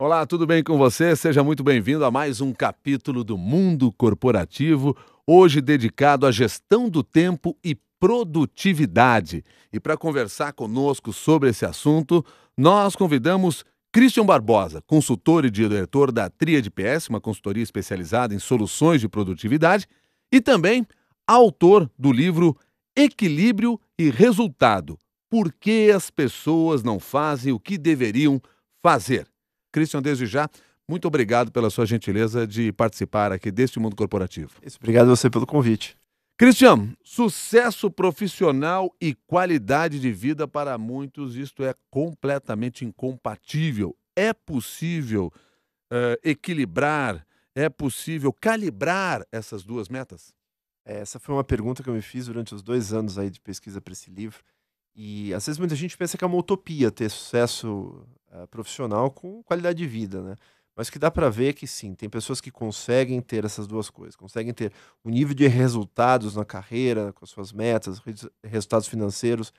Olá, tudo bem com você? Seja muito bem-vindo a mais um capítulo do Mundo Corporativo, hoje dedicado à gestão do tempo e produtividade. E para conversar conosco sobre esse assunto, nós convidamos Christian Barbosa, consultor e diretor da Tríade PS, uma consultoria especializada em soluções de produtividade, e também autor do livro Equilíbrio e Resultado: Por que as pessoas não fazem o que deveriam fazer? Christian, desde já, muito obrigado pela sua gentileza de participar aqui deste Mundo Corporativo. Obrigado a você pelo convite. Christian, sucesso profissional e qualidade de vida para muitos, isto é completamente incompatível. É possível equilibrar, é possível calibrar essas duas metas? Essa foi uma pergunta que eu me fiz durante os 2 anos aí de pesquisa para esse livro. E às vezes muita gente pensa que é uma utopia ter sucesso profissional com qualidade de vida, né? Mas o que dá para ver é que sim, tem pessoas que conseguem ter essas duas coisas, conseguem ter um nível de resultados na carreira, com as suas metas, resultados financeiros,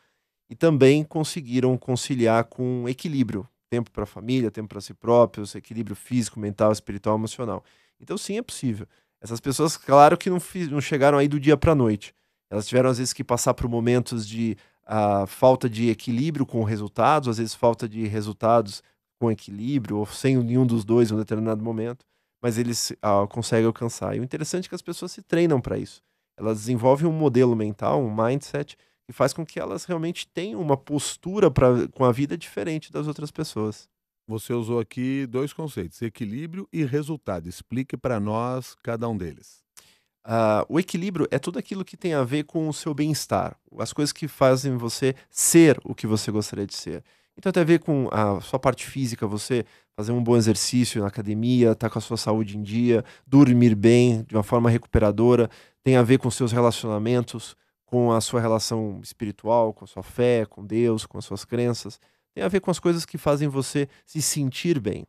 e também conseguiram conciliar com equilíbrio, tempo para a família, tempo para si próprios, equilíbrio físico, mental, espiritual, emocional. Então sim, é possível. Essas pessoas, claro que não chegaram aí do dia para a noite. Elas tiveram às vezes que passar por momentos de falta de equilíbrio com resultados, às vezes falta de resultados com equilíbrio, ou sem nenhum dos dois em um determinado momento, mas eles conseguem alcançar. E o interessante é que as pessoas se treinam para isso. Elas desenvolvem um modelo mental, um mindset, que faz com que elas realmente tenham uma postura com a vida diferente das outras pessoas. Você usou aqui dois conceitos, equilíbrio e resultado. Explique para nós cada um deles. O equilíbrio é tudo aquilo que tem a ver com o seu bem-estar, as coisas que fazem você ser o que você gostaria de ser. Então tem a ver com a sua parte física, você fazer um bom exercício na academia, estar com a sua saúde em dia, dormir bem, de uma forma recuperadora. Tem a ver com seus relacionamentos, com a sua relação espiritual, com a sua fé, com Deus, com as suas crenças. Tem a ver com as coisas que fazem você se sentir bem.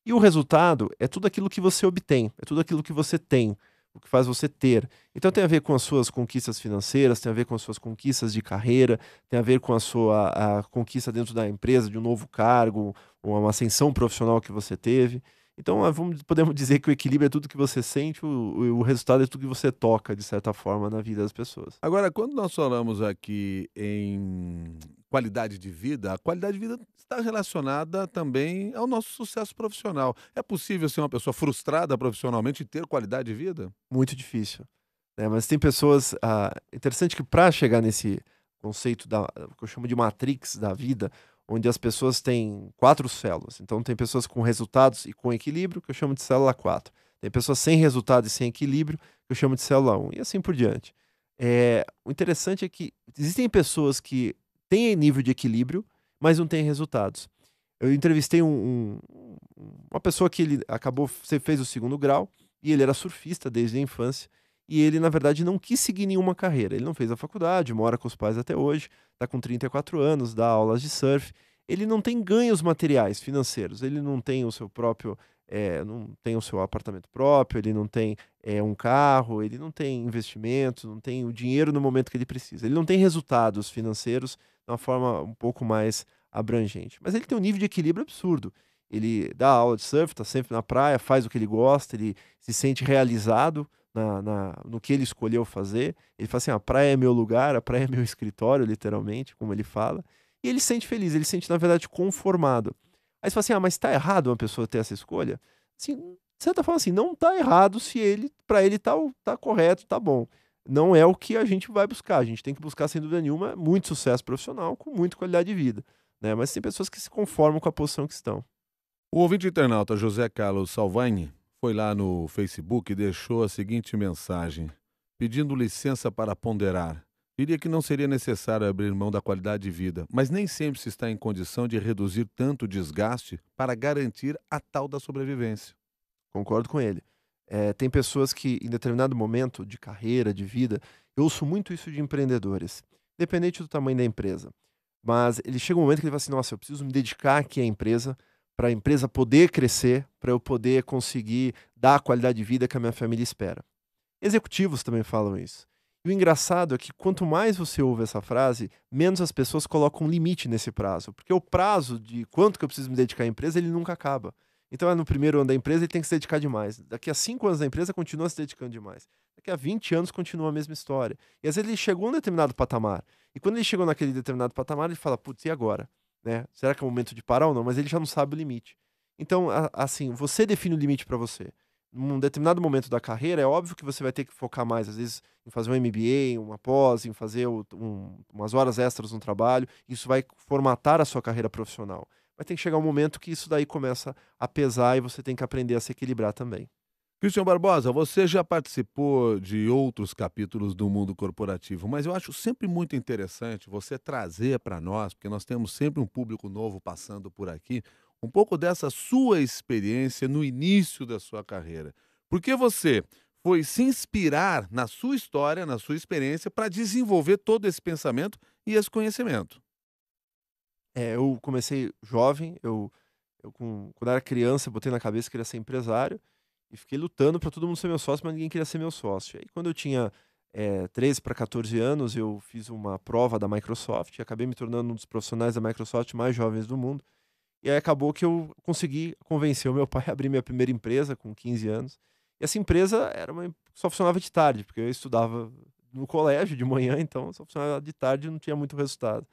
E o resultado é tudo aquilo que você obtém, é tudo aquilo que você tem, o que faz você ter. Então tem a ver com as suas conquistas financeiras, tem a ver com as suas conquistas de carreira, tem a ver com a conquista dentro da empresa, de um novo cargo, ou uma ascensão profissional que você teve. Então podemos dizer que o equilíbrio é tudo que você sente, o resultado é tudo que você toca, de certa forma, na vida das pessoas. Agora, quando nós falamos aqui em qualidade de vida, a qualidade de vida está relacionada também ao nosso sucesso profissional. É possível ser uma pessoa frustrada profissionalmente e ter qualidade de vida? Muito difícil, né, mas tem pessoas, interessante que para chegar nesse conceito que eu chamo de matrix da vida, onde as pessoas têm 4 células. Então tem pessoas com resultados e com equilíbrio, que eu chamo de célula 4. Tem pessoas sem resultado e sem equilíbrio, que eu chamo de célula 1, e assim por diante. O interessante é que existem pessoas que têm nível de equilíbrio, mas não têm resultados. Eu entrevistei uma pessoa que ele você fez o 2º grau, e ele era surfista desde a infância, e ele, na verdade, não quis seguir nenhuma carreira. Ele não fez a faculdade, mora com os pais até hoje, está com 34 anos, dá aulas de surf. Ele não tem ganhos materiais financeiros, ele não tem o seu próprio, não tem o seu apartamento próprio, ele não tem um carro, ele não tem investimento, não tem o dinheiro no momento que ele precisa. Ele não tem resultados financeiros de uma forma um pouco mais abrangente. Mas ele tem um nível de equilíbrio absurdo. Ele dá aula de surf, está sempre na praia, faz o que ele gosta, ele se sente realizado no que ele escolheu fazer. Ele fala assim: a praia é meu lugar, a praia é meu escritório, literalmente, como ele fala. E ele se sente feliz, ele se sente, na verdade, conformado. Aí você fala assim: mas está errado uma pessoa ter essa escolha? Assim, de certa forma, assim, não está errado se para ele tá correto, tá bom. Não é o que a gente vai buscar. A gente tem que buscar, sem dúvida nenhuma, muito sucesso profissional com muita qualidade de vida, né? Mas tem pessoas que se conformam com a posição que estão. O ouvinte internauta José Carlos Salvani foi lá no Facebook e deixou a seguinte mensagem, pedindo licença para ponderar. Diria que não seria necessário abrir mão da qualidade de vida, mas nem sempre se está em condição de reduzir tanto o desgaste para garantir a tal da sobrevivência. Concordo com ele. Tem pessoas que, em determinado momento de carreira, de vida, eu ouço muito isso de empreendedores, independente do tamanho da empresa. Mas ele chega um momento que ele fala assim: nossa, eu preciso me dedicar aqui à empresa, para a empresa poder crescer, para eu poder conseguir dar a qualidade de vida que a minha família espera. Executivos também falam isso. E o engraçado é que quanto mais você ouve essa frase, menos as pessoas colocam limite nesse prazo. Porque o prazo de quanto que eu preciso me dedicar à empresa, ele nunca acaba. Então, no primeiro ano da empresa, ele tem que se dedicar demais. Daqui a 5 anos da empresa, continua se dedicando demais. Daqui a 20 anos, continua a mesma história. E às vezes ele chegou a um determinado patamar. E quando ele chegou naquele determinado patamar, ele fala, putz, e agora? Né? Será que é o momento de parar ou não? Mas ele já não sabe o limite. Então, assim, você define o limite para você. Num determinado momento da carreira, é óbvio que você vai ter que focar mais, às vezes, em fazer um MBA, uma pós, em fazer umas horas extras no trabalho. Isso vai formatar a sua carreira profissional. Mas tem que chegar um momento que isso daí começa a pesar e você tem que aprender a se equilibrar também. Christian Barbosa, você já participou de outros capítulos do mundo corporativo, mas eu acho sempre muito interessante você trazer para nós, porque nós temos sempre um público novo passando por aqui, um pouco dessa sua experiência no início da sua carreira. Porque você foi se inspirar na sua história, na sua experiência, para desenvolver todo esse pensamento e esse conhecimento. Eu comecei jovem, quando era criança, eu botei na cabeça que queria ser empresário e fiquei lutando para todo mundo ser meu sócio, mas ninguém queria ser meu sócio. Aí, quando eu tinha 13 para 14 anos, eu fiz uma prova da Microsoft e acabei me tornando um dos profissionais da Microsoft mais jovens do mundo. E aí acabou que eu consegui convencer o meu pai a abrir minha primeira empresa com 15 anos. E essa empresa só funcionava de tarde, porque eu estudava no colégio de manhã, então só funcionava de tarde e não tinha muito resultado.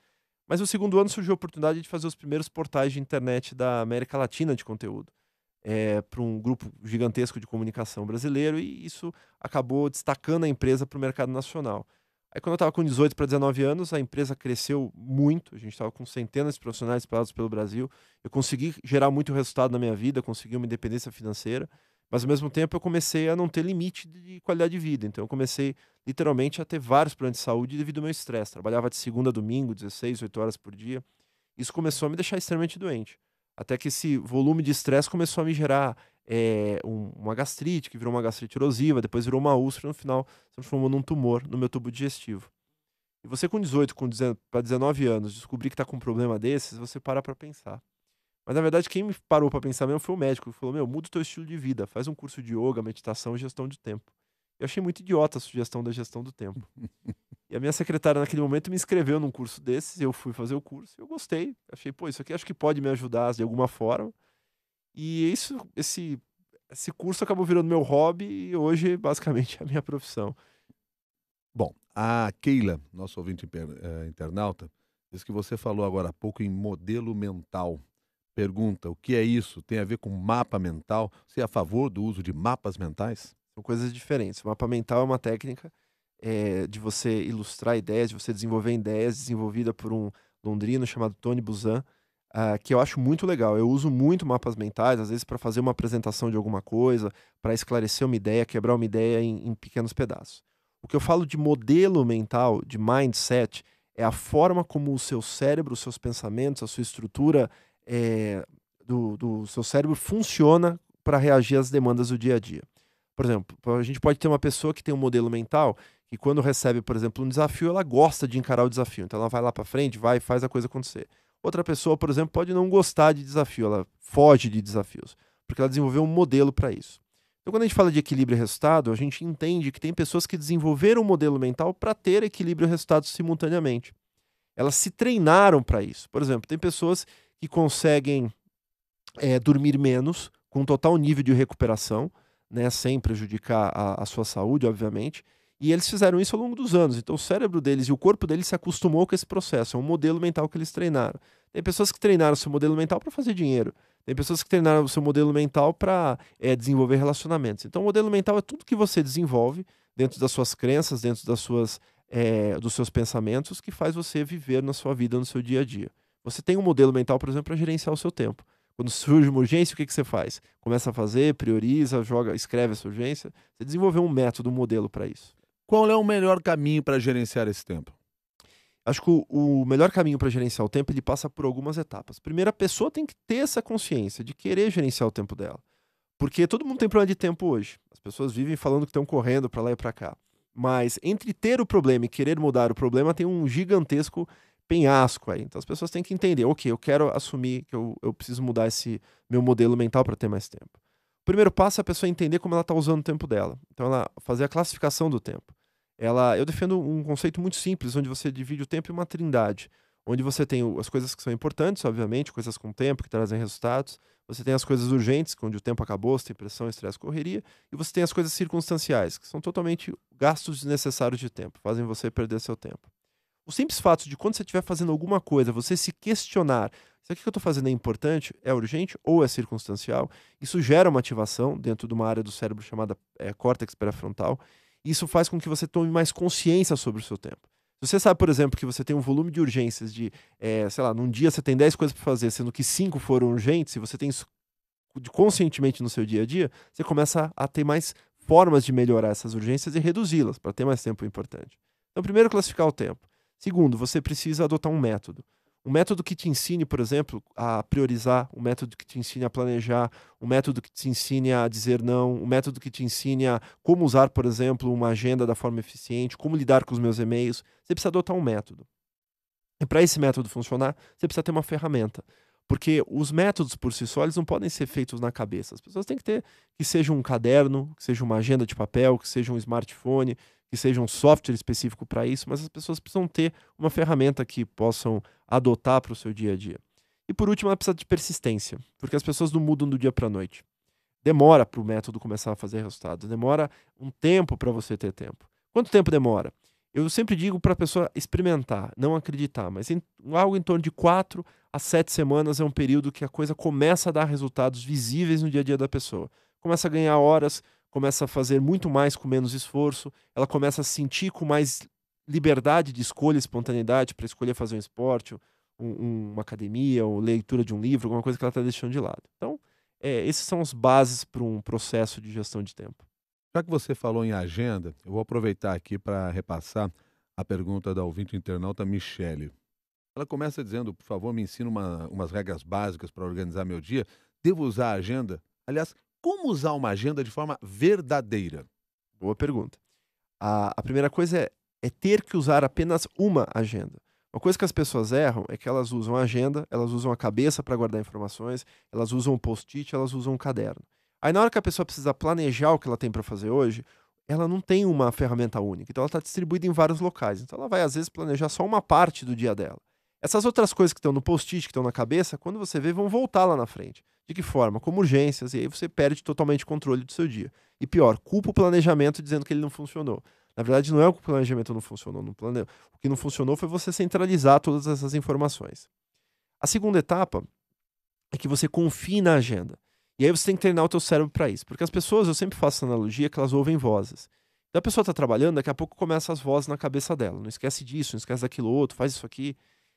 Mas no segundo ano surgiu a oportunidade de fazer os primeiros portais de internet da América Latina de conteúdo, para um grupo gigantesco de comunicação brasileiro, e isso acabou destacando a empresa para o mercado nacional. Aí, quando eu estava com 18 para 19 anos, a empresa cresceu muito, a gente estava com centenas de profissionais espalhados pelo Brasil. Eu consegui gerar muito resultado na minha vida, consegui uma independência financeira, mas ao mesmo tempo eu comecei a não ter limite de qualidade de vida. Então eu comecei literalmente a ter vários problemas de saúde devido ao meu estresse. Trabalhava de segunda a domingo, 16, 8 horas por dia. Isso começou a me deixar extremamente doente. Até que esse volume de estresse começou a me gerar uma gastrite, que virou uma gastrite erosiva, depois virou uma úlcera, no final se transformou num tumor no meu tubo digestivo. E você com 18 para 19 anos, descobrir que está com um problema desses, você para pensar. Mas na verdade quem me parou para pensar mesmo foi o médico, que falou, muda o teu estilo de vida, faz um curso de yoga, meditação e gestão de tempo. Eu achei muito idiota a sugestão da gestão do tempo. E a minha secretária naquele momento me inscreveu num curso desses, eu fui fazer o curso, eu gostei, achei, isso aqui acho que pode me ajudar de alguma forma. E esse curso acabou virando meu hobby e hoje basicamente é a minha profissão. Bom, a Keila, nosso ouvinte internauta, diz que você falou agora há pouco em modelo mental. Pergunta, o que é isso? Tem a ver com mapa mental? Você é a favor do uso de mapas mentais? São coisas diferentes. O mapa mental é uma técnica de você ilustrar ideias, de você desenvolver ideias, desenvolvida por um londrino chamado Tony Buzan, que eu acho muito legal. Eu uso muito mapas mentais, às vezes para fazer uma apresentação de alguma coisa, para esclarecer uma ideia, quebrar uma ideia em pequenos pedaços. O que eu falo de modelo mental, de mindset, é a forma como o seu cérebro, os seus pensamentos, a sua estrutura do seu cérebro funciona para reagir às demandas do dia a dia. Por exemplo, a gente pode ter uma pessoa que tem um modelo mental que quando recebe, por exemplo, um desafio, ela gosta de encarar o desafio. Então ela vai lá para frente, vai e faz a coisa acontecer. Outra pessoa, por exemplo, pode não gostar de desafio, ela foge de desafios, porque ela desenvolveu um modelo para isso. Então quando a gente fala de equilíbrio e resultado, a gente entende que tem pessoas que desenvolveram um modelo mental para ter equilíbrio e resultado simultaneamente. Elas se treinaram para isso. Por exemplo, tem pessoas que conseguem dormir menos, com um total nível de recuperação, né, sem prejudicar a sua saúde, obviamente. E eles fizeram isso ao longo dos anos. Então o cérebro deles e o corpo deles se acostumou com esse processo. É um modelo mental que eles treinaram. Tem pessoas que treinaram o seu modelo mental para fazer dinheiro. Tem pessoas que treinaram o seu modelo mental para desenvolver relacionamentos. Então o modelo mental é tudo que você desenvolve dentro das suas crenças, dentro dos seus pensamentos, que faz você viver na sua vida, no seu dia a dia. Você tem um modelo mental, por exemplo, para gerenciar o seu tempo. Quando surge uma urgência, o que você faz? Começa a fazer, prioriza, escreve essa urgência. Você desenvolveu um método, um modelo para isso. Qual é o melhor caminho para gerenciar esse tempo? Acho que o melhor caminho para gerenciar o tempo, ele passa por algumas etapas. Primeiro, a pessoa tem que ter essa consciência de querer gerenciar o tempo dela. Porque todo mundo tem problema de tempo hoje. As pessoas vivem falando que estão correndo para lá e para cá. Mas entre ter o problema e querer mudar o problema, tem um gigantesco penhasco aí. Então as pessoas têm que entender, ok, eu quero assumir que eu preciso mudar esse meu modelo mental para ter mais tempo. O primeiro passo é a pessoa entender como ela está usando o tempo dela. Então ela fazer a classificação do tempo. Eu defendo um conceito muito simples, onde você divide o tempo em uma trindade, onde você tem as coisas que são importantes, obviamente, coisas com tempo, que trazem resultados. Você tem as coisas urgentes, onde o tempo acabou, você tem pressão, estresse, correria, e você tem as coisas circunstanciais, que são totalmente gastos desnecessários de tempo, fazem você perder seu tempo. O simples fato de quando você estiver fazendo alguma coisa, você se questionar, isso aqui que eu estou fazendo é importante, é urgente ou é circunstancial, isso gera uma ativação dentro de uma área do cérebro chamada córtex pré-frontal, e isso faz com que você tome mais consciência sobre o seu tempo. Se você sabe, por exemplo, que você tem um volume de urgências de, sei lá, num dia você tem 10 coisas para fazer, sendo que 5 foram urgentes, e você tem isso conscientemente no seu dia a dia, você começa a ter mais formas de melhorar essas urgências e reduzi-las, para ter mais tempo importante. Então, primeiro, classificar o tempo. Segundo, você precisa adotar um método. Um método que te ensine, por exemplo, a priorizar, um método que te ensine a planejar, um método que te ensine a dizer não, um método que te ensine a como usar, por exemplo, uma agenda da forma eficiente, como lidar com os meus e-mails. Você precisa adotar um método. E para esse método funcionar, você precisa ter uma ferramenta. Porque os métodos por si só, eles não podem ser feitos na cabeça. As pessoas têm que ter, que seja um caderno, que seja uma agenda de papel, que seja um smartphone, que seja um software específico para isso, mas as pessoas precisam ter uma ferramenta que possam adotar para o seu dia a dia. E por último, ela precisa de persistência, porque as pessoas não mudam do dia para a noite. Demora para o método começar a fazer resultados, demora um tempo para você ter tempo. Quanto tempo demora? Eu sempre digo para a pessoa experimentar, não acreditar, mas algo em torno de 4 a 7 semanas é um período que a coisa começa a dar resultados visíveis no dia a dia da pessoa. Começa a ganhar horas, começa a fazer muito mais com menos esforço, ela começa a se sentir com mais liberdade de escolha, espontaneidade para escolher fazer um esporte, uma academia, ou leitura de um livro, alguma coisa que ela está deixando de lado. Então, esses são as bases para um processo de gestão de tempo. Já que você falou em agenda, eu vou aproveitar aqui para repassar a pergunta da ouvinte internauta Michele. Ela começa dizendo, por favor, me ensina umas regras básicas para organizar meu dia. Devo usar a agenda? Aliás, como usar uma agenda de forma verdadeira? Boa pergunta. A primeira coisa é ter que usar apenas uma agenda. Uma coisa que as pessoas erram é que elas usam a agenda, elas usam a cabeça para guardar informações, elas usam um post-it, elas usam um caderno. Aí na hora que a pessoa precisa planejar o que ela tem para fazer hoje, ela não tem uma ferramenta única. Então ela está distribuída em vários locais. Então ela vai às vezes planejar só uma parte do dia dela. Essas outras coisas que estão no post-it, que estão na cabeça, quando você vê, vão voltar lá na frente. De que forma? Como urgências, e aí você perde totalmente o controle do seu dia. E pior, culpa o planejamento dizendo que ele não funcionou. Na verdade, não é o que o planejamento não funcionou. O que não funcionou foi você centralizar todas essas informações. A segunda etapa é que você confie na agenda. E aí você tem que treinar o teu cérebro para isso. Porque as pessoas, eu sempre faço essa analogia, que elas ouvem vozes. Então a pessoa está trabalhando, daqui a pouco começam as vozes na cabeça dela. Não esquece disso, não esquece daquilo outro, faz isso aqui.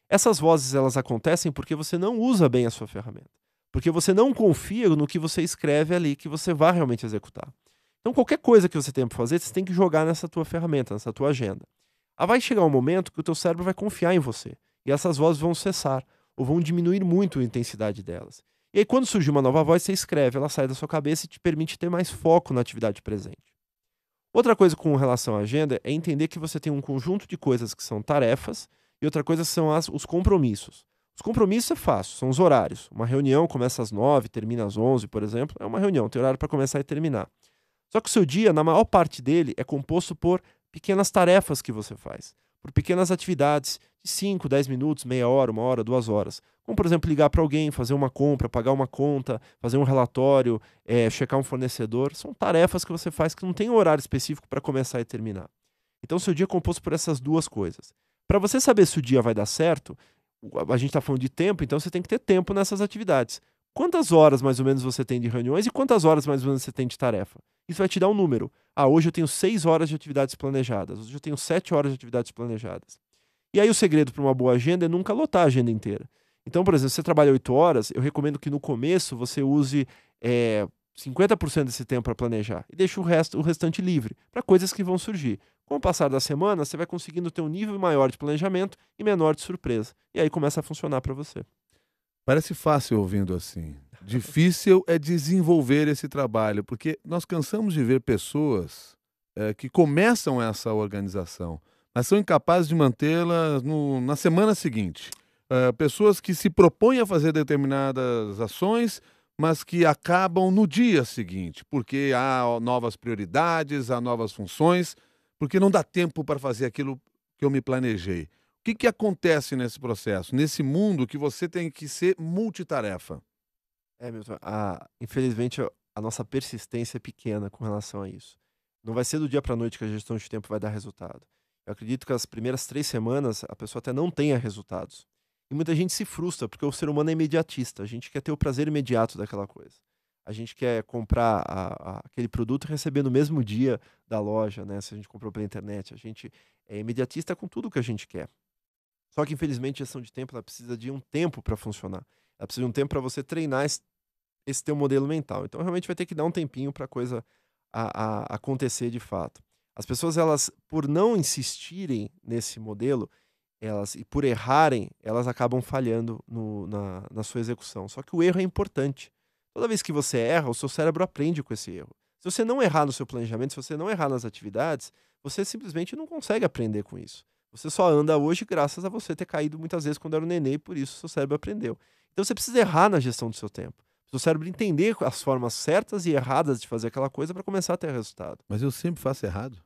Essas vozes, elas acontecem porque você não usa bem a sua ferramenta. Porque você não confia no que você escreve ali, que você vai realmente executar. Então, qualquer coisa que você tenha para fazer, você tem que jogar nessa tua ferramenta, nessa tua agenda. Aí vai chegar um momento que o teu cérebro vai confiar em você. E essas vozes vão cessar, ou vão diminuir muito a intensidade delas. E aí, quando surgir uma nova voz, você escreve, ela sai da sua cabeça e te permite ter mais foco na atividade presente. Outra coisa com relação à agenda é entender que você tem um conjunto de coisas que são tarefas e outra coisa são os compromissos. Os compromissos é fácil, são os horários. Uma reunião começa às 9, termina às 11, por exemplo. É uma reunião, tem horário para começar e terminar. Só que o seu dia, na maior parte dele, é composto por pequenas tarefas que você faz. Por pequenas atividades de 5, 10 minutos, meia hora, 1 hora, 2 horas. Como, por exemplo, ligar para alguém, fazer uma compra, pagar uma conta, fazer um relatório, checar um fornecedor. São tarefas que você faz que não tem um horário específico para começar e terminar. Então, o seu dia é composto por essas duas coisas. Para você saber se o dia vai dar certo, a gente está falando de tempo, então você tem que ter tempo nessas atividades. Quantas horas mais ou menos você tem de reuniões e quantas horas mais ou menos você tem de tarefa? Isso vai te dar um número. Hoje eu tenho 6 horas de atividades planejadas. Hoje eu tenho 7 horas de atividades planejadas. E aí o segredo para uma boa agenda é nunca lotar a agenda inteira. Então, por exemplo, se você trabalha 8 horas, eu recomendo que no começo você use 50% desse tempo para planejar e deixe o restante livre para coisas que vão surgir. Com o passar da semana, você vai conseguindo ter um nível maior de planejamento e menor de surpresa. E aí começa a funcionar para você. Parece fácil ouvindo assim. Difícil é desenvolver esse trabalho, porque nós cansamos de ver pessoas que começam essa organização, mas são incapazes de mantê-la na semana seguinte. Pessoas que se propõem a fazer determinadas ações, mas que acabam no dia seguinte, porque há novas prioridades, há novas funções, porque não dá tempo para fazer aquilo que eu me planejei. O que acontece nesse processo, nesse mundo que você tem que ser multitarefa? Milton, infelizmente a nossa persistência é pequena com relação a isso. Não vai ser do dia para a noite que a gestão de tempo vai dar resultado. Eu acredito que as primeiras 3 semanas a pessoa até não tenha resultados. E muita gente se frustra, porque o ser humano é imediatista, a gente quer ter o prazer imediato daquela coisa. A gente quer comprar aquele produto e receber no mesmo dia da loja, né, se a gente comprou pela internet. A gente é imediatista com tudo que a gente quer. Só que infelizmente a gestão de tempo ela precisa de um tempo para funcionar. Ela precisa de um tempo para você treinar esse teu modelo mental. Então realmente vai ter que dar um tempinho para a coisa acontecer de fato. As pessoas, elas, por não insistirem nesse modelo, elas e por errarem, elas acabam falhando na sua execução. Só que o erro é importante. Toda vez que você erra, o seu cérebro aprende com esse erro. Se você não errar no seu planejamento, se você não errar nas atividades, você simplesmente não consegue aprender com isso. Você só anda hoje graças a você ter caído muitas vezes quando era um neném, e por isso o seu cérebro aprendeu. Então você precisa errar na gestão do seu tempo. O seu cérebro entender as formas certas e erradas de fazer aquela coisa para começar a ter resultado. Mas eu sempre faço errado.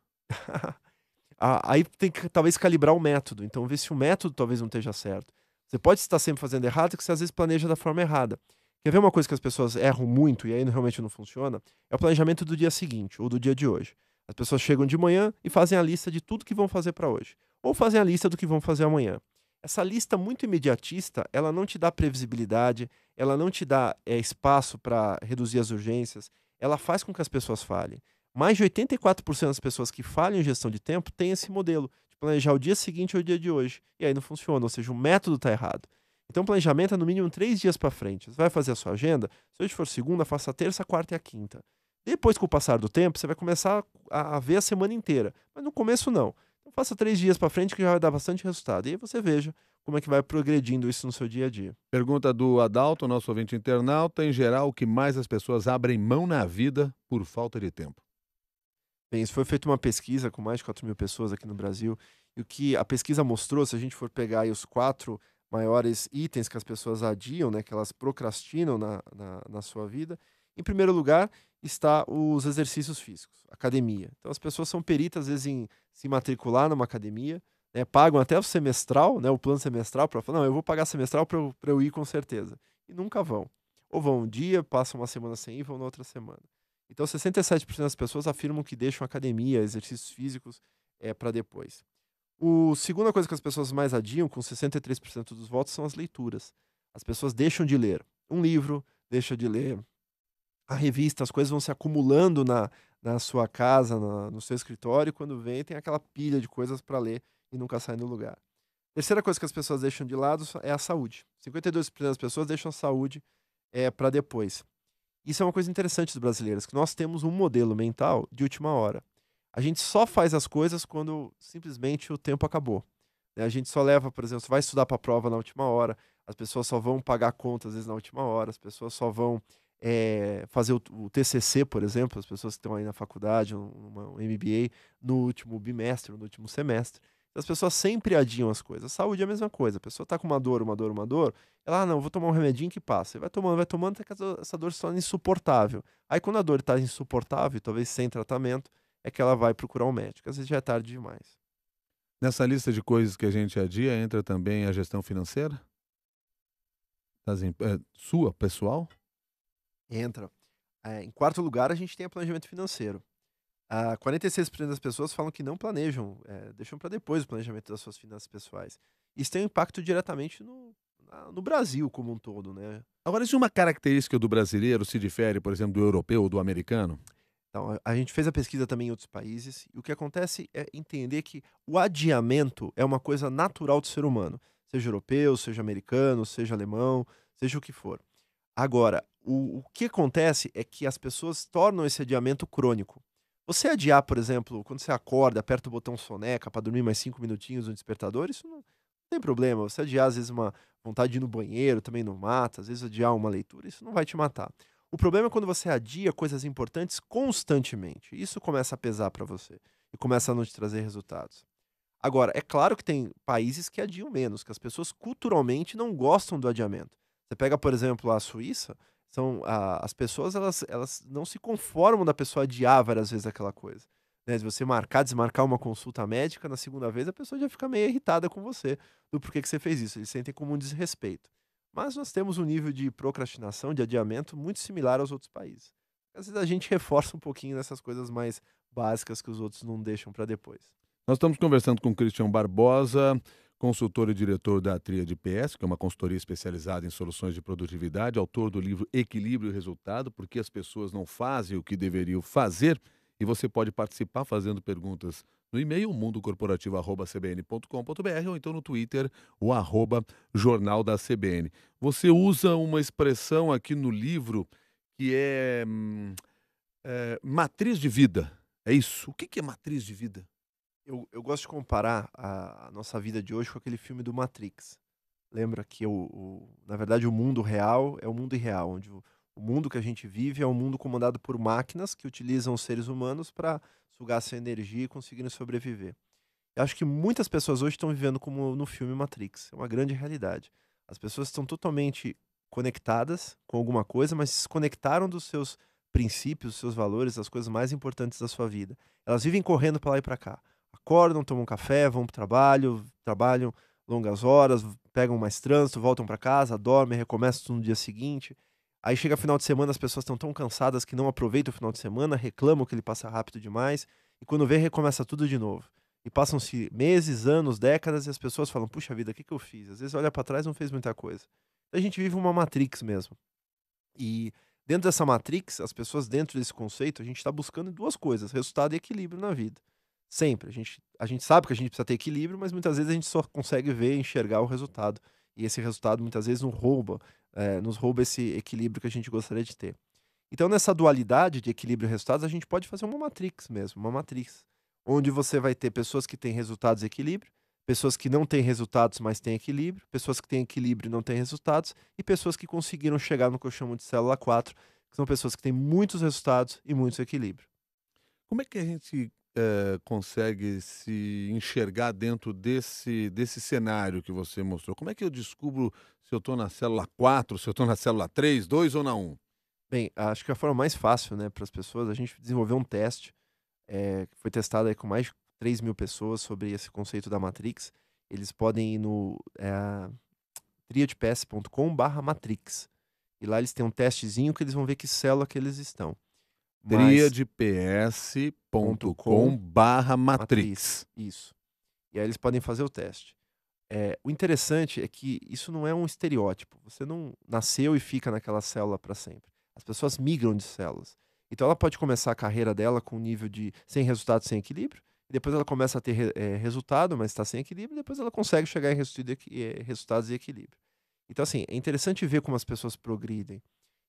Aí tem que talvez calibrar o método. Então, ver se o método talvez não esteja certo. Você pode estar sempre fazendo errado, porque você às vezes planeja da forma errada. Quer ver uma coisa que as pessoas erram muito e aí realmente não funciona? É o planejamento do dia seguinte ou do dia de hoje. As pessoas chegam de manhã e fazem a lista de tudo que vão fazer para hoje. Ou fazem a lista do que vão fazer amanhã. Essa lista muito imediatista, ela não te dá previsibilidade, ela não te dá espaço para reduzir as urgências, ela faz com que as pessoas falhem. Mais de 84% das pessoas que falham em gestão de tempo têm esse modelo de planejar o dia seguinte ao dia de hoje. E aí não funciona, ou seja, o método está errado. Então, planejamento é no mínimo 3 dias para frente. Você vai fazer a sua agenda, se hoje for segunda, faça a terça, a quarta e a quinta. Depois, com o passar do tempo, você vai começar a ver a semana inteira. Mas no começo, não. Então, faça 3 dias para frente que já vai dar bastante resultado. E aí você veja como é que vai progredindo isso no seu dia a dia. Pergunta do Adalto, nosso ouvinte internauta. Em geral, o que mais as pessoas abrem mão na vida por falta de tempo? Bem, isso foi feita uma pesquisa com mais de 4.000 pessoas aqui no Brasil. E o que a pesquisa mostrou, se a gente for pegar aí os 4 maiores itens que as pessoas adiam, né, que elas procrastinam na sua vida, em primeiro lugar está os exercícios físicos, academia. Então as pessoas são peritas, às vezes, em se matricular numa academia, né, pagam até o semestral, né, o plano semestral, para falar, não, eu vou pagar semestral para eu ir com certeza. E nunca vão. Ou vão um dia, passam uma semana sem ir, vão na outra semana. Então, 67% das pessoas afirmam que deixam academia, exercícios físicos, para depois. A segunda coisa que as pessoas mais adiam, com 63% dos votos, são as leituras. As pessoas deixam de ler um livro, deixam de ler a revista, as coisas vão se acumulando na sua casa, no seu escritório, e quando vem, tem aquela pilha de coisas para ler e nunca sai do lugar. Terceira coisa que as pessoas deixam de lado é a saúde. 52% das pessoas deixam a saúde para depois. Isso é uma coisa interessante dos brasileiros, que nós temos um modelo mental de última hora. A gente só faz as coisas quando simplesmente o tempo acabou, né? A gente só leva, por exemplo, você vai estudar para a prova na última hora, as pessoas só vão pagar contas às vezes na última hora, as pessoas só vão fazer o TCC, por exemplo, as pessoas que estão aí na faculdade, um MBA, no último bimestre, no último semestre. As pessoas sempre adiam as coisas. Saúde é a mesma coisa. A pessoa está com uma dor, uma dor. Ela, não, vou tomar um remedinho que passa. E vai tomando, até que essa dor se torna insuportável. Aí, quando a dor está insuportável, talvez sem tratamento, é que ela vai procurar um médico. Às vezes já é tarde demais. Nessa lista de coisas que a gente adia, entra também a gestão financeira? Sua, pessoal? Entra. Em quarto lugar, a gente tem o planejamento financeiro. 46% das pessoas falam que não planejam, deixam para depois o planejamento das suas finanças pessoais. Isso tem um impacto diretamente no Brasil como um todo, né? Agora, isso é uma característica do brasileiro, se difere, por exemplo, do europeu ou do americano? Então, a gente fez a pesquisa também em outros países, e o que acontece é entender que o adiamento é uma coisa natural do ser humano, seja europeu, seja americano, seja alemão, seja o que for. Agora, o que acontece é que as pessoas tornam esse adiamento crônico. Você adiar, por exemplo, quando você acorda, aperta o botão soneca para dormir mais 5 minutinhos no despertador, isso não tem problema. Você adiar, às vezes, uma vontade de ir no banheiro também não mata, às vezes adiar uma leitura, isso não vai te matar. O problema é quando você adia coisas importantes constantemente. Isso começa a pesar para você e começa a não te trazer resultados. Agora, é claro que tem países que adiam menos, que as pessoas culturalmente não gostam do adiamento. Você pega, por exemplo, a Suíça, as pessoas elas não se conformam da pessoa adiar várias vezes aquela coisa. Né? Se você desmarcar uma consulta médica, na segunda vez a pessoa já fica meio irritada com você do porquê que você fez isso. Eles sentem como um desrespeito. mas nós temos um nível de procrastinação, de adiamento muito similar aos outros países. Às vezes a gente reforça um pouquinho nessas coisas mais básicas que os outros não deixam para depois. Nós estamos conversando com o Christian Barbosa, consultor e diretor da Tríade PS, que é uma consultoria especializada em soluções de produtividade, autor do livro Equilíbrio e Resultado, porque as pessoas não fazem o que deveriam fazer. E você pode participar fazendo perguntas no e-mail mundocorporativo@cbn.com.br ou então no Twitter, o @Jornal da CBN. Você usa uma expressão aqui no livro que é matriz de vida. É isso? O que é matriz de vida? Eu gosto de comparar a nossa vida de hoje com aquele filme do Matrix. Lembra que na verdade, o mundo real é o mundo irreal, onde o mundo que a gente vive é um mundo comandado por máquinas que utilizam os seres humanos para sugar essa energia e conseguirem sobreviver. Eu acho que muitas pessoas hoje estão vivendo como no filme Matrix. É uma grande realidade. As pessoas estão totalmente conectadas com alguma coisa, mas se desconectaram dos seus princípios, dos seus valores, das coisas mais importantes da sua vida. Elas vivem correndo para lá e para cá. Acordam, tomam café, vão para o trabalho, trabalham longas horas, pegam mais trânsito, voltam para casa, dormem, recomeçam tudo no dia seguinte. Aí chega final de semana, as pessoas estão tão cansadas que não aproveitam o final de semana, reclamam que ele passa rápido demais, e quando vê, recomeça tudo de novo. E passam-se meses, anos, décadas, e as pessoas falam: puxa vida, o que eu fiz? Às vezes olha para trás e não fez muita coisa. Então a gente vive uma matrix mesmo. E dentro dessa matrix, as pessoas dentro desse conceito, a gente está buscando duas coisas: resultado e equilíbrio na vida. Sempre. A gente sabe que a gente precisa ter equilíbrio, mas muitas vezes a gente só consegue ver e enxergar o resultado. E esse resultado muitas vezes nos rouba esse equilíbrio que a gente gostaria de ter. Então, nessa dualidade de equilíbrio e resultados, a gente pode fazer uma matrix mesmo, uma matriz, onde você vai ter pessoas que têm resultados e equilíbrio, pessoas que não têm resultados, mas têm equilíbrio, pessoas que têm equilíbrio e não têm resultados, e pessoas que conseguiram chegar no que eu chamo de célula 4, que são pessoas que têm muitos resultados e muitos equilíbrio. Como é que a gente consegue se enxergar dentro desse cenário que você mostrou? Como é que eu descubro se eu estou na célula 4, se eu estou na célula 3, 2 ou na um? Bem, acho que a forma mais fácil, né, para as pessoas, a gente desenvolveu um teste, que foi testado aí com mais de 3.000 pessoas sobre esse conceito da Matrix. Eles podem ir no triadps.com/matrix. E lá eles têm um testezinho que eles vão ver que célula que eles estão. Mas .com triadeps.com/matrix. isso. E aí eles podem fazer o teste. O interessante é que isso não é um estereótipo. Você não nasceu e fica naquela célula para sempre. As pessoas migram de células. Então ela pode começar a carreira dela com um nível de sem resultado, sem equilíbrio, e depois ela começa a ter resultado, mas está sem equilíbrio, e depois ela consegue chegar em resultados e equilíbrio. Então, assim, é interessante ver como as pessoas progridem.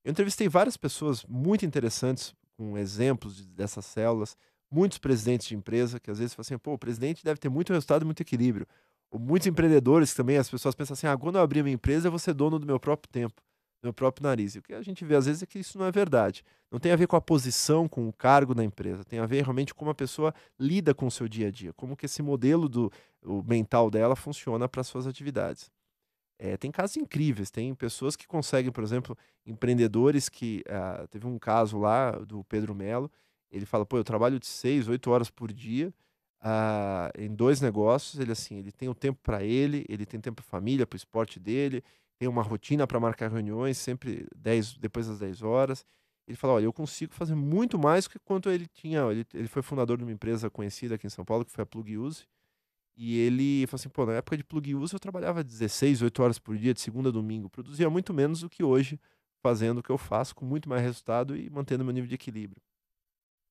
Eu entrevistei várias pessoas muito interessantes com exemplos dessas células, muitos presidentes de empresa que às vezes falam assim: pô, o presidente deve ter muito resultado e muito equilíbrio. Ou muitos empreendedores que também as pessoas pensam assim: ah, quando eu abrir a minha empresa, eu vou ser dono do meu próprio tempo, do meu próprio nariz. E o que a gente vê às vezes é que isso não é verdade. Não tem a ver com a posição, com o cargo da empresa. Tem a ver realmente com como a pessoa lida com o seu dia a dia, como que esse modelo o mental dela funciona para as suas atividades. Tem casos incríveis, tem pessoas que conseguem, por exemplo, empreendedores que, teve um caso lá do Pedro Melo, ele fala: pô, eu trabalho de 6, 8 horas por dia, em 2 negócios, ele assim, ele tem o tempo para ele tem tempo para família, para o esporte dele, tem uma rotina para marcar reuniões, sempre depois das 10 horas. Ele fala: olha, eu consigo fazer muito mais do que quanto ele tinha. Ele foi fundador de uma empresa conhecida aqui em São Paulo, que foi a Plug Use, e ele falou assim: pô, na época de Plug Use eu trabalhava 16, 8 horas por dia, de segunda a domingo. Produzia muito menos do que hoje, fazendo o que eu faço, com muito mais resultado e mantendo meu nível de equilíbrio.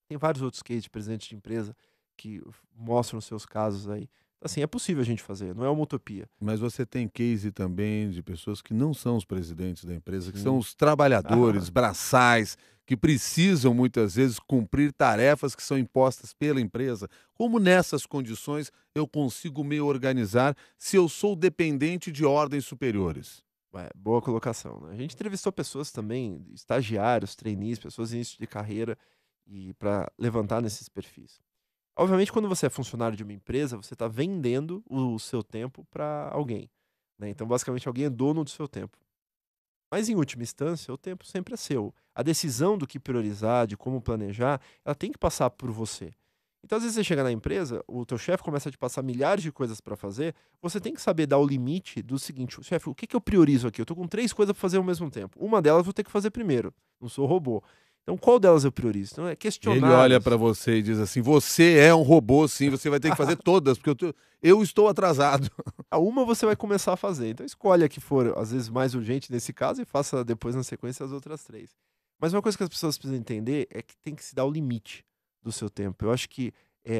Tem vários outros cases de presidentes de empresa que mostram seus casos aí. Assim, é possível a gente fazer, não é uma utopia. Mas você tem case também de pessoas que não são os presidentes da empresa, que são Sim. os trabalhadores braçais, que precisam muitas vezes cumprir tarefas que são impostas pela empresa. Como nessas condições eu consigo me organizar se eu sou dependente de ordens superiores? Boa colocação, né? A gente entrevistou pessoas também, estagiários, trainees, pessoas em início de carreira, e para levantar nesses perfis. Obviamente, quando você é funcionário de uma empresa, você está vendendo o seu tempo para alguém, né? Então, basicamente, alguém é dono do seu tempo. Mas, em última instância, o tempo sempre é seu. A decisão do que priorizar, de como planejar, ela tem que passar por você. Então, às vezes, você chega na empresa, o teu chefe começa a te passar milhares de coisas para fazer, você tem que saber dar o limite do seguinte: chefe, o que que eu priorizo aqui? Eu tô com 3 coisas para fazer ao mesmo tempo. Uma delas eu vou ter que fazer primeiro, não sou robô. Então, qual delas eu priorizo? Então, é Ele olha para questioná-los. você e diz assim: "Você é um robô sim, você vai ter que fazer todas, porque eu estou atrasado". A uma você vai começar a fazer. Então, escolhe a que for, às vezes, mais urgente nesse caso e faça depois, na sequência, as outras 3. Mas uma coisa que as pessoas precisam entender é que tem que se dar o limite do seu tempo. Eu acho que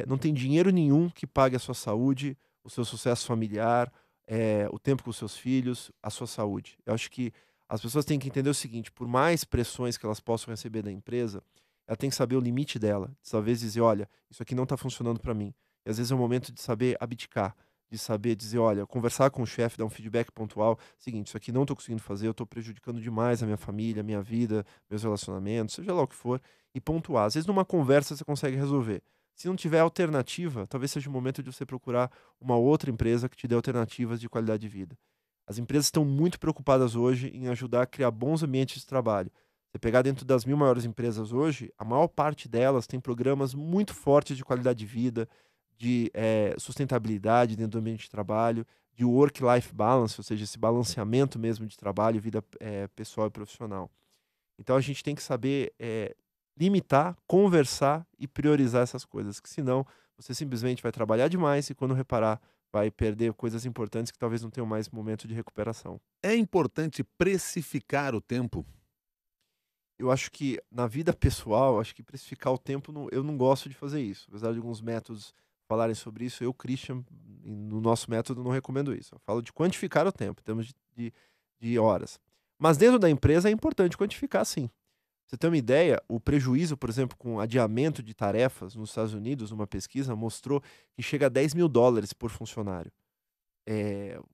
não tem dinheiro nenhum que pague a sua saúde, o seu sucesso familiar, o tempo com os seus filhos, a sua saúde. Eu acho que as pessoas têm que entender o seguinte: por mais pressões que elas possam receber da empresa, ela tem que saber o limite dela. Talvez dizer: olha, isso aqui não está funcionando para mim. E às vezes é o momento de saber abdicar, de saber dizer: olha, conversar com o chefe, dar um feedback pontual, seguinte, isso aqui não estou conseguindo fazer, eu estou prejudicando demais a minha família, a minha vida, meus relacionamentos, seja lá o que for, e pontuar. Às vezes numa conversa você consegue resolver. Se não tiver alternativa, talvez seja o momento de você procurar uma outra empresa que te dê alternativas de qualidade de vida. As empresas estão muito preocupadas hoje em ajudar a criar bons ambientes de trabalho. Você pegar dentro das 1.000 maiores empresas hoje, a maior parte delas tem programas muito fortes de qualidade de vida, de sustentabilidade dentro do ambiente de trabalho, de work-life balance, ou seja, esse balanceamento mesmo de trabalho, vida pessoal e profissional. Então a gente tem que saber limitar, conversar e priorizar essas coisas, que senão você simplesmente vai trabalhar demais e quando reparar vai perder coisas importantes que talvez não tenham mais momento de recuperação. É importante precificar o tempo? Eu acho que na vida pessoal, acho que precificar o tempo, eu não gosto de fazer isso. Apesar de alguns métodos falarem sobre isso, eu, Christian, no nosso método, não recomendo isso. Eu falo de quantificar o tempo, em termos de horas. Mas dentro da empresa é importante quantificar, sim. Pra você ter uma ideia, o prejuízo, por exemplo, com adiamento de tarefas nos Estados Unidos, numa pesquisa, mostrou que chega a US$ 10.000 por funcionário.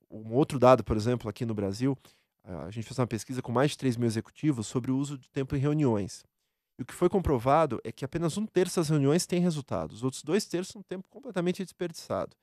Um outro dado, por exemplo, aqui no Brasil, a gente fez uma pesquisa com mais de 3.000 executivos sobre o uso de tempo em reuniões. E o que foi comprovado é que apenas 1/3 das reuniões tem resultado. Os outros 2/3 são tempo completamente desperdiçado.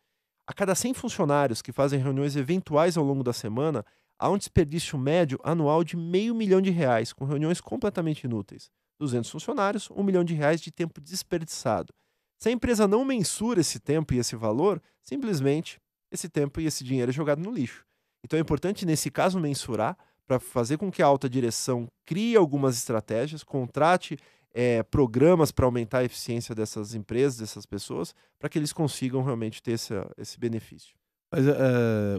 A cada 100 funcionários que fazem reuniões eventuais ao longo da semana, há um desperdício médio anual de R$ 500.000, com reuniões completamente inúteis. 200 funcionários, R$ 1 milhão de tempo desperdiçado. Se a empresa não mensura esse tempo e esse valor, simplesmente esse tempo e esse dinheiro é jogado no lixo. Então é importante, nesse caso, mensurar para fazer com que a alta direção crie algumas estratégias, contrate programas para aumentar a eficiência dessas empresas, dessas pessoas, para que eles consigam realmente ter esse benefício. Mas,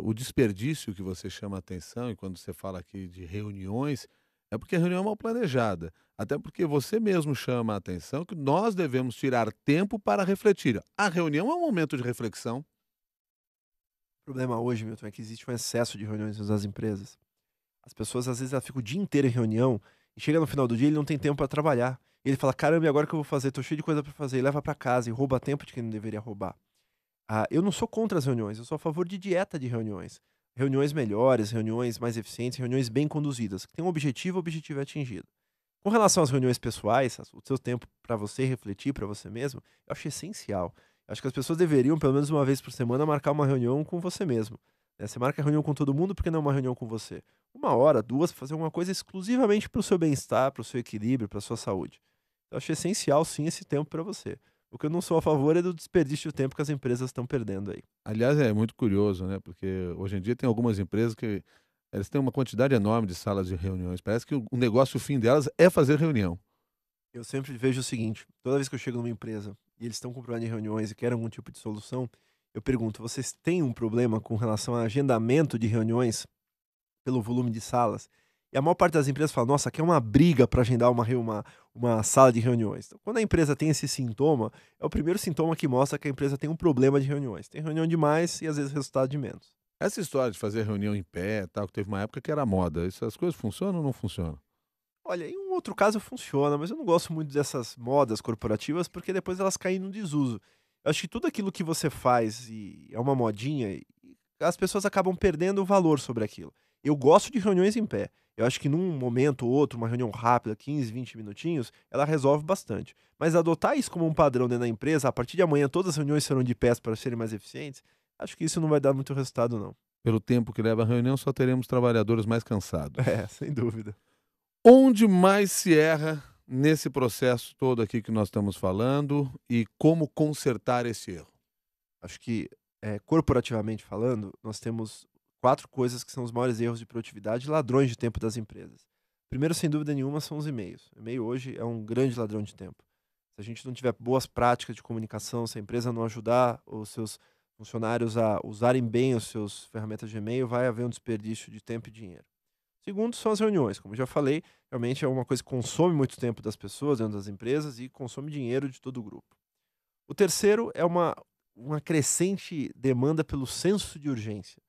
o desperdício que você chama a atenção e quando você fala aqui de reuniões, é porque a reunião é mal planejada. Até porque você mesmo chama a atenção que nós devemos tirar tempo para refletir. A reunião é um momento de reflexão. O problema hoje, Milton, é que existe um excesso de reuniões nas empresas. As pessoas, às vezes, elas ficam o dia inteiro em reunião e chega no final do dia ele não tem tempo para trabalhar. E ele fala: caramba, e agora o que eu vou fazer? Tô cheio de coisa para fazer. E leva para casa e rouba tempo de quem não deveria roubar. Eu não sou contra as reuniões, eu sou a favor de dieta de reuniões. Reuniões melhores, reuniões mais eficientes, reuniões bem conduzidas, que tem um objetivo, o objetivo é atingido. Com relação às reuniões pessoais, o seu tempo para você refletir, para você mesmo, eu acho essencial. Eu acho que as pessoas deveriam, pelo menos uma vez por semana, marcar uma reunião com você mesmo. Né? Você marca a reunião com todo mundo, por que não uma reunião com você? 1 hora, 2, pra fazer uma coisa exclusivamente para o seu bem-estar, para o seu equilíbrio, para a sua saúde. Eu acho essencial, sim, esse tempo para você. O que eu não sou a favor é do desperdício de tempo que as empresas estão perdendo aí. Aliás, é muito curioso, né, porque hoje em dia tem algumas empresas que elas têm uma quantidade enorme de salas de reuniões. Parece que o negócio, o fim delas é fazer reunião. Eu sempre vejo o seguinte: toda vez que eu chego numa empresa e eles estão com problema de reuniões e querem algum tipo de solução, eu pergunto: vocês têm um problema com relação a agendamento de reuniões pelo volume de salas? E a maior parte das empresas fala: nossa, aqui é uma briga para agendar uma sala de reuniões. Então, quando a empresa tem esse sintoma, é o primeiro sintoma que mostra que a empresa tem um problema de reuniões. Tem reunião demais e às vezes resultado de menos. Essa história de fazer reunião em pé, tal, que teve uma época que era moda. Essas coisas funcionam ou não funcionam? Olha, em um outro caso funciona, mas eu não gosto muito dessas modas corporativas porque depois elas caem no desuso. Eu acho que tudo aquilo que você faz e é uma modinha, e as pessoas acabam perdendo o valor sobre aquilo. Eu gosto de reuniões em pé. Eu acho que num momento ou outro, uma reunião rápida, 15, 20 minutinhos, ela resolve bastante. Mas adotar isso como um padrão dentro da empresa, a partir de amanhã todas as reuniões serão de pé para serem mais eficientes, acho que isso não vai dar muito resultado, não. Pelo tempo que leva a reunião, só teremos trabalhadores mais cansados. Sem dúvida. Onde mais se erra nesse processo todo aqui que nós estamos falando e como consertar esse erro? Acho que, corporativamente falando, nós temos 4 coisas que são os maiores erros de produtividade e ladrões de tempo das empresas. Primeiro, sem dúvida nenhuma, são os e-mails. O e-mail hoje é um grande ladrão de tempo. Se a gente não tiver boas práticas de comunicação, se a empresa não ajudar os seus funcionários a usarem bem os seus ferramentas de e-mail, vai haver um desperdício de tempo e dinheiro. Segundo, são as reuniões. Como eu já falei, realmente é uma coisa que consome muito tempo das pessoas dentro das empresas e consome dinheiro de todo o grupo. O terceiro é uma crescente demanda pelo senso de urgência.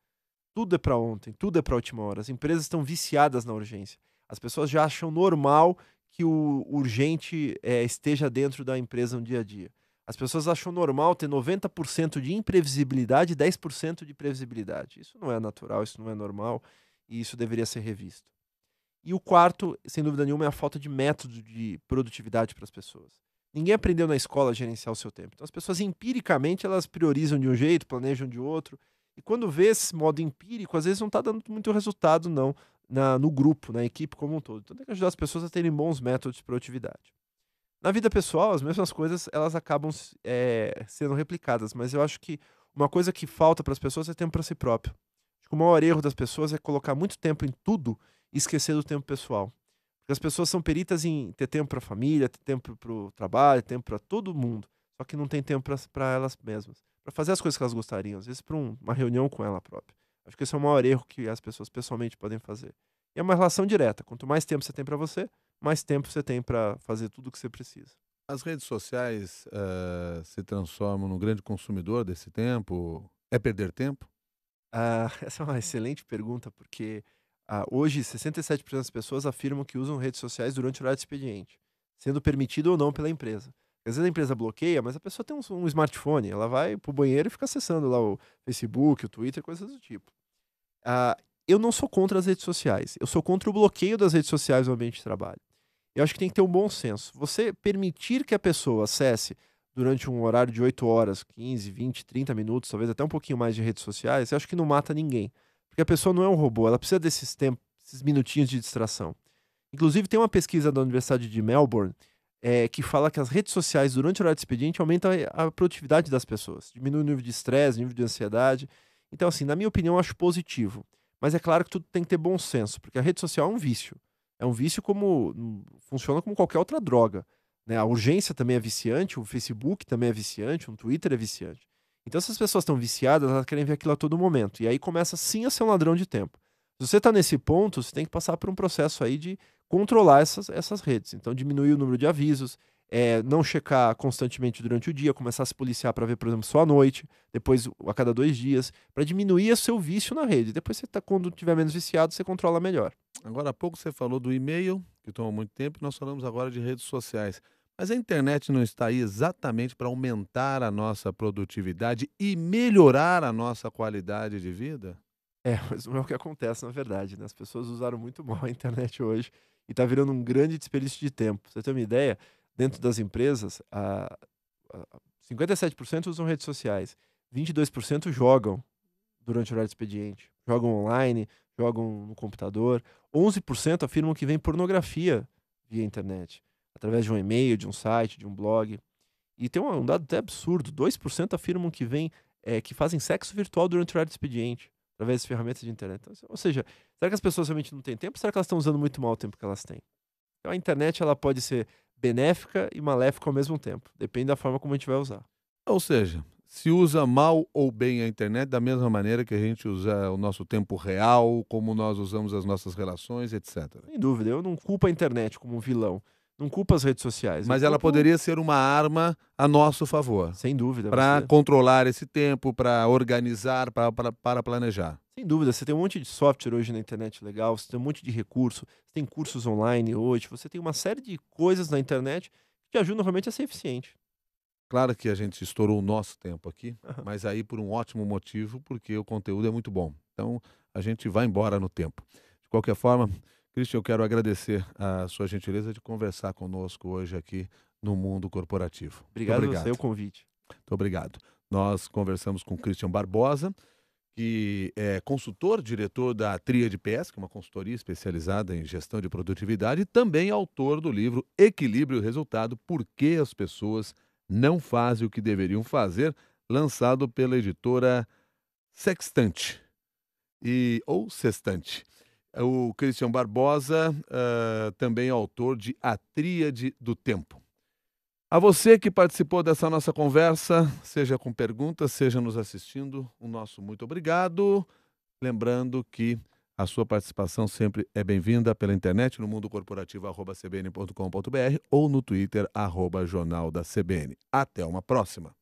Tudo é para ontem, tudo é para a última hora. As empresas estão viciadas na urgência. As pessoas já acham normal que o urgente esteja dentro da empresa no dia a dia. As pessoas acham normal ter 90% de imprevisibilidade e 10% de previsibilidade. Isso não é natural, isso não é normal e isso deveria ser revisto. E o quarto, sem dúvida nenhuma, é a falta de método de produtividade para as pessoas. Ninguém aprendeu na escola a gerenciar o seu tempo. Então as pessoas empiricamente elas priorizam de um jeito, planejam de outro. E quando vê esse modo empírico, às vezes não está dando muito resultado não no grupo, na equipe como um todo. Então tem que ajudar as pessoas a terem bons métodos de produtividade. Na vida pessoal, as mesmas coisas elas acabam sendo replicadas, mas eu acho que uma coisa que falta para as pessoas é tempo para si próprio. Acho que o maior erro das pessoas é colocar muito tempo em tudo e esquecer do tempo pessoal. Porque as pessoas são peritas em ter tempo para a família, ter tempo para o trabalho, tempo para todo mundo. Só que não tem tempo para elas mesmas, para fazer as coisas que elas gostariam, às vezes para uma reunião com ela própria. Acho que esse é o maior erro que as pessoas pessoalmente podem fazer. E é uma relação direta. Quanto mais tempo você tem para você, mais tempo você tem para fazer tudo o que você precisa. As redes sociais se transformam num grande consumidor desse tempo? É perder tempo? Essa é uma excelente pergunta, porque hoje 67% das pessoas afirmam que usam redes sociais durante o horário de expediente, sendo permitido ou não pela empresa. Às vezes a empresa bloqueia, mas a pessoa tem um smartphone, ela vai pro banheiro e fica acessando lá o Facebook, o Twitter, coisas do tipo. Ah, eu não sou contra as redes sociais, eu sou contra o bloqueio das redes sociais no ambiente de trabalho. Eu acho que tem que ter um bom senso. Você permitir que a pessoa acesse durante um horário de 8 horas, 15, 20, 30 minutos, talvez até um pouquinho mais de redes sociais, eu acho que não mata ninguém. Porque a pessoa não é um robô, ela precisa desses tempos, esses minutinhos de distração. Inclusive, tem uma pesquisa da Universidade de Melbourne que fala que as redes sociais, durante o horário de expediente, aumentam a produtividade das pessoas. Diminui o nível de estresse, nível de ansiedade. Então, assim, na minha opinião, eu acho positivo. Mas é claro que tudo tem que ter bom senso, porque a rede social é um vício. É um vício como funciona como qualquer outra droga, né? A urgência também é viciante, o Facebook também é viciante, o Twitter é viciante. Então, se as pessoas estão viciadas, elas querem ver aquilo a todo momento. E aí começa sim a ser um ladrão de tempo. Se você está nesse ponto, você tem que passar por um processo aí de controlar essas redes. Então, diminuir o número de avisos, não checar constantemente durante o dia, começar a se policiar para ver, por exemplo, só à noite, depois a cada 2 dias, para diminuir o seu vício na rede. Depois, quando tiver menos viciado, você controla melhor. Agora há pouco você falou do e-mail, que toma muito tempo, e nós falamos agora de redes sociais. Mas a internet não está aí exatamente para aumentar a nossa produtividade e melhorar a nossa qualidade de vida? Mas não é o que acontece, na verdade, né? As pessoas usaram muito mal a internet hoje e tá virando um grande desperdício de tempo. Pra você ter uma ideia, dentro das empresas, 57% usam redes sociais, 22% jogam durante o horário de expediente. Jogam online, jogam no computador. 11% afirmam que vem pornografia via internet, através de um e-mail, de um site, de um blog. E tem um dado até absurdo: 2% afirmam que fazem sexo virtual durante o horário de expediente, através de ferramentas de internet. Então, ou seja, será que as pessoas realmente não têm tempo ou será que elas estão usando muito mal o tempo que elas têm? Então a internet ela pode ser benéfica e maléfica ao mesmo tempo. Depende da forma como a gente vai usar. Ou seja, se usa mal ou bem a internet da mesma maneira que a gente usa o nosso tempo real, como nós usamos as nossas relações, etc. Sem dúvida, eu não culpo a internet como um vilão. Não culpo as redes sociais. Eu Mas ela culpo, poderia ser uma arma a nosso favor, sem dúvida, para você. controlar esse tempo, para organizar, para planejar. Sem dúvida, você tem um monte de software hoje na internet legal, você tem um monte de recurso, você tem cursos online hoje, você tem uma série de coisas na internet que te ajudam realmente a ser eficiente. Claro que a gente estourou o nosso tempo aqui, mas aí por um ótimo motivo, porque o conteúdo é muito bom. Então, a gente vai embora no tempo. De qualquer forma, Christian, eu quero agradecer a sua gentileza de conversar conosco hoje aqui no Mundo Corporativo. Muito Obrigado a você, o obrigado. convite. Muito obrigado. Nós conversamos com Christian Barbosa, que é consultor, diretor da Tríade PS, que é uma consultoria especializada em gestão de produtividade, e também autor do livro Equilíbrio e Resultado: Por que as pessoas não fazem o que deveriam fazer, lançado pela editora Sextante ou Sextante. O Christian Barbosa, também autor de A Tríade do Tempo. A você que participou dessa nossa conversa, seja com perguntas, seja nos assistindo, o nosso muito obrigado. Lembrando que a sua participação sempre é bem-vinda pela internet, no mundocorporativo@cbn.com.br ou no Twitter, @jornal da CBN. Até uma próxima.